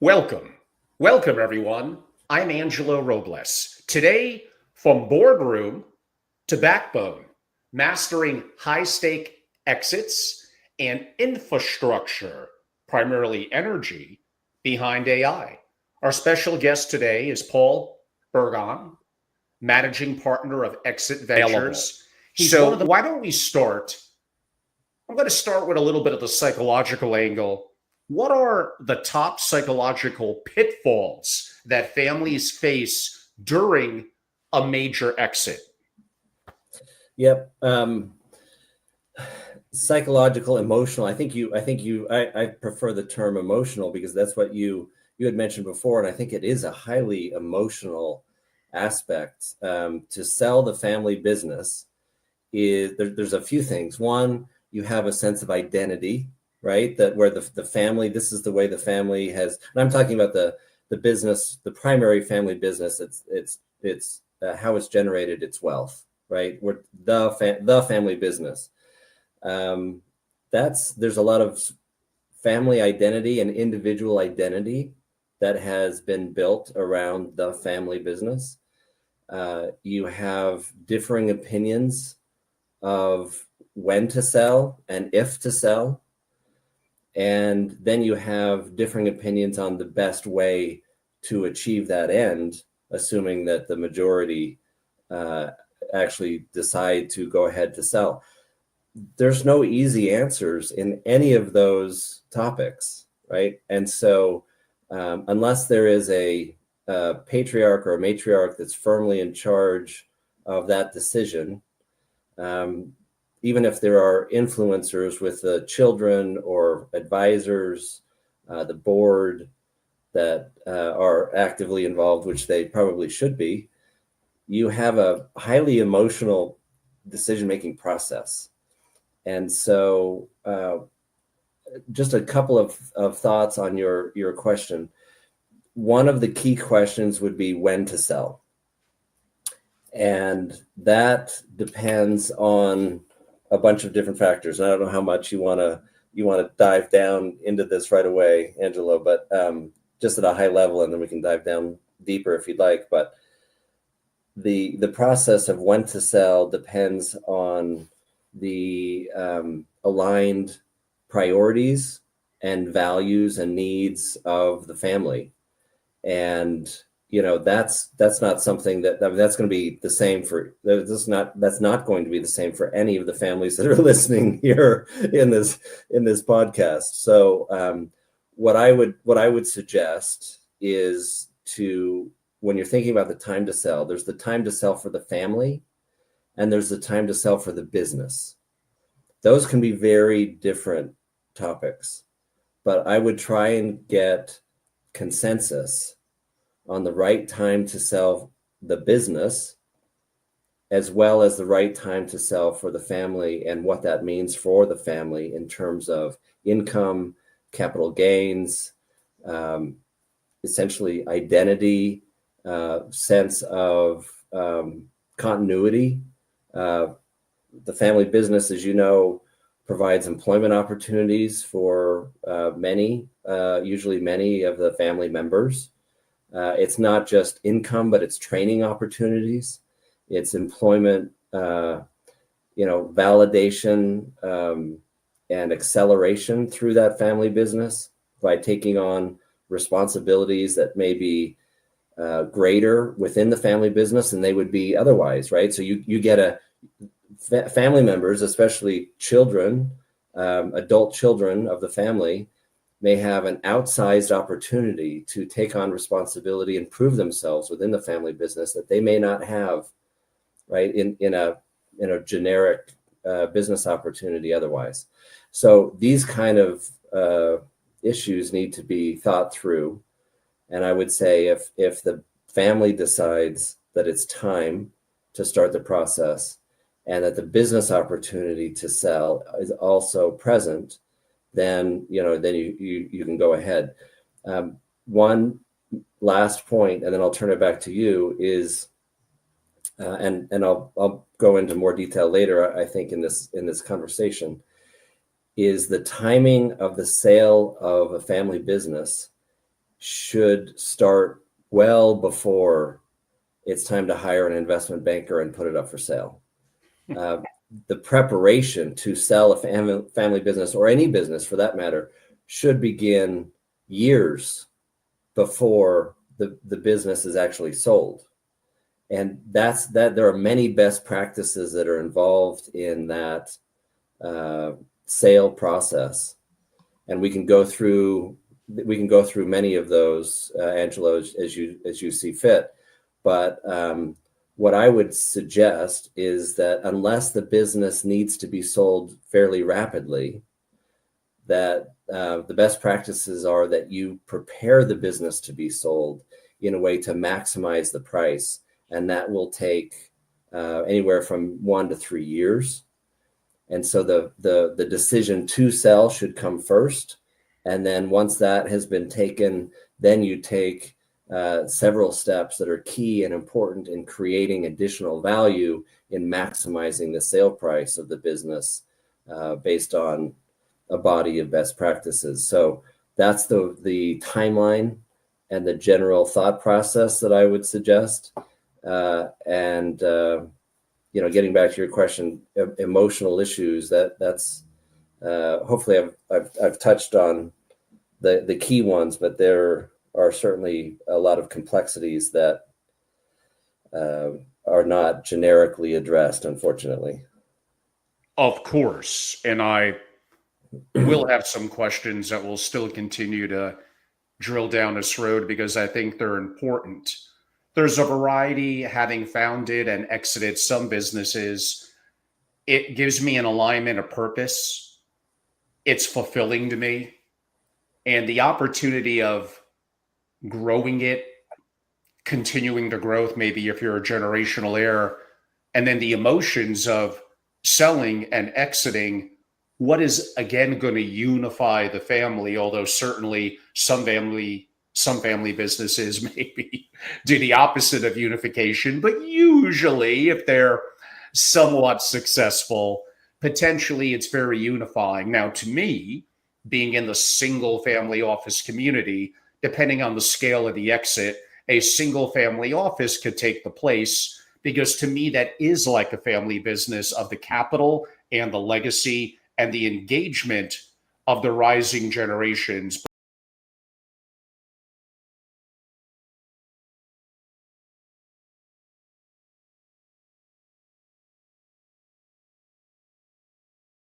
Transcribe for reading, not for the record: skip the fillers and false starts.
Welcome. Welcome, everyone. I'm Angelo Robles. Today, from Boardroom to Backbone, mastering high-stake exits and infrastructure, primarily energy, behind AI. Our special guest today is Paul Burgon, managing partner of Exit Ventures. Why don't we start? I'm going to start with a little bit of the psychological angle. What are the top psychological pitfalls that families face during a major exit? Yep. Psychological, emotional. I prefer the term emotional because that's what you had mentioned before. And I think it is a highly emotional aspect. To sell the family business there's a few things. One, you have a sense of identity, right? That where the family, this is the way the family has, and I'm talking about the business, the primary family business. It's how it's generated its wealth, right? We're the family business. There's a lot of family identity and individual identity that has been built around the family business. You have differing opinions of when to sell and if to sell. And then you have differing opinions on the best way to achieve that end, assuming that the majority actually decide to go ahead to sell. There's no easy answers in any of those topics, right? And so unless there is a patriarch or a matriarch that's firmly in charge of that decision, even if there are influencers with the children or advisors, the board that are actively involved, which they probably should be, you have a highly emotional decision-making process. And so just a couple of thoughts on your question. One of the key questions would be when to sell. And that depends on a bunch of different factors. And I don't know how much you want to dive down into this right away, Angelo, but just at a high level, and then we can dive down deeper if you'd like. But the process of when to sell depends on the aligned priorities and values and needs of the family. And that's not something that's going to be the same for, that's not going to be the same for any of the families that are listening here in this podcast. So what I would suggest is when you're thinking about the time to sell, there's the time to sell for the family and there's the time to sell for the business. Those can be very different topics, but I would try and get consensus on the right time to sell the business, as well as the right time to sell for the family and what that means for the family in terms of income, capital gains, essentially identity, sense of continuity. The family business, as you know, provides employment opportunities for usually many of the family members. It's not just income, but it's training opportunities. It's employment, validation and acceleration through that family business by taking on responsibilities that may be greater within the family business than they would be otherwise, right? So you get family members, especially children, adult children of the family, may have an outsized opportunity to take on responsibility and prove themselves within the family business that they may not have, right, in a generic business opportunity otherwise. So these kind of issues need to be thought through. And I would say if the family decides that it's time to start the process and that the business opportunity to sell is also present, then you can go ahead. One last point, and then I'll turn it back to you, is, and I'll go into more detail later, I think, in this conversation, is the timing of the sale of a family business should start well before it's time to hire an investment banker and put it up for sale. The preparation to sell a family business, or any business for that matter, should begin years before the business is actually sold. And that's that. There are many best practices that are involved in that sale process, and we can go through many of those, Angelo, as you see fit. But what I would suggest is that unless the business needs to be sold fairly rapidly, that the best practices are that you prepare the business to be sold in a way to maximize the price. And that will take anywhere from 1 to 3 years. And so the decision to sell should come first. And then once that has been taken, then you take several steps that are key and important in creating additional value in maximizing the sale price of the business based on a body of best practices. So that's the timeline and the general thought process that I would suggest. Getting back to your question, emotional issues, that's hopefully I've touched on the key ones, but there are certainly a lot of complexities that are not generically addressed, unfortunately. Of course. And I will have some questions that will still continue to drill down this road because I think they're important. There's a variety, having founded and exited some businesses. It gives me an alignment, a purpose. It's fulfilling to me. And the opportunity of growing it, continuing the growth, maybe if you're a generational heir, and then the emotions of selling and exiting, what is again going to unify the family, although certainly some family businesses maybe do the opposite of unification, but usually if they're somewhat successful, potentially it's very unifying. Now, to me, being in the single family office community, depending on the scale of the exit, a single family office could take the place, because to me, that is like a family business of the capital and the legacy and the engagement of the rising generations.